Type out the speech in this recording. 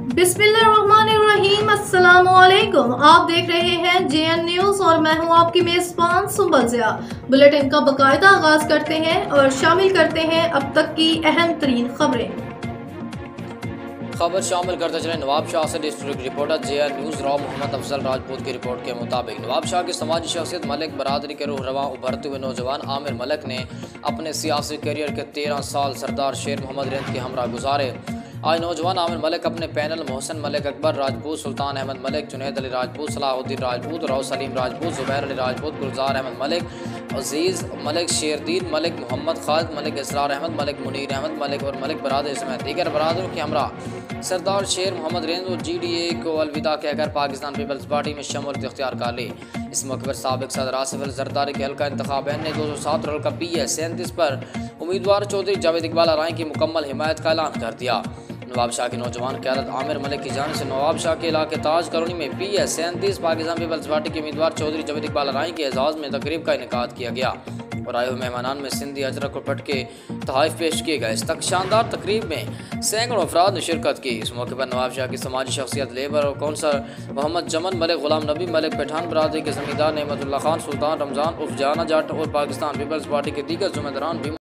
बिस्मिल्लाहिर्रहमानिर्रहीम। अस्सलामुअलैकुम। आप देख रहे हैं JN न्यूज़ और मैं हूं आपकी मेज़बान सुंबल ज़िया। बुलेटिन का बाकायदा आगाज करते हैं और शामिल करते हैं अब तक की अहम तरीन खबरें। खबर शामिल करते चले। नवाब शाह से district reporter JN news Rao Mohammad Afzal Rajput की रिपोर्ट के मुताबिक नवाब शाह की समाजी शख्सियत मलिक बरादरी के रूह रवां उभरते हुए नौजवान आमिर मलिक ने अपने सियासी करियर के 13 साल सरदार शेर मोहम्मद रिंद के हमरा गुजारे। आज नौजवान आमिर मलिक अपने पैनल मोहसिन मलिक अकबर राजपूत, सुल्तान अहमद मलिक, जुनैद अली राजपूत, सलाहुद्दीन राजपूत, राव सलीम राजपूत, जुबैर अली राजपूत, गुलजार अहमद मलिक, अजीज़ मलिक, शेरदीन मलिक, मोहम्मद खालिद मलिक, इसरार अहमद मलिक, मुनीर अहमद मलिक और मलिक बरादरी समेत दीगर बरादरों के हमरा सरदार शेर मोहम्मद रिंद और GDA को अलविदा कहकर पाकिस्तान पीपल्स पार्टी में शमूलियत इख्तियार कर ली। इस मौके पर साबिक सदर आसिफ अली जरदारी के हल्का इंतखाब ने 207 और हल्का PS37 पर उम्मीदवार चौधरी जावेद इकबाल अराई की मुकम्मल हिमायत का ऐलान कर दिया। नवाब शाह की नौजवान क़यादत आमिर मलिक की जानिब से नवाब शाह के इलाके ताज कॉलोनी में PS37 पाकिस्तान पीपल्स पार्टी के उम्मीदवार चौधरी जावेद इकबाल अराई के एजाज़ में तकरीब का इनेकाद किया गया और आए हुए मेहमानान में सिंधी अजरक और पट के तोहफ़े पेश किए गए। इस तक शानदार तकरीब में सैकड़ों अफराद ने शिरकत की। इस मौके पर नवाब शाह की समाजी शख्सियत लेबर और कौंसलर मोहम्मद जमन मलिक, गुलाम नबी मलिक, पठान बरादरी के ज़मींदार नेमतुल्लाह खान, सुल्तान रमज़ान उर्फ जाना जाट और पाकिस्तान पीपल्स पार्टी के दीगर ज़िम्मेदारान भी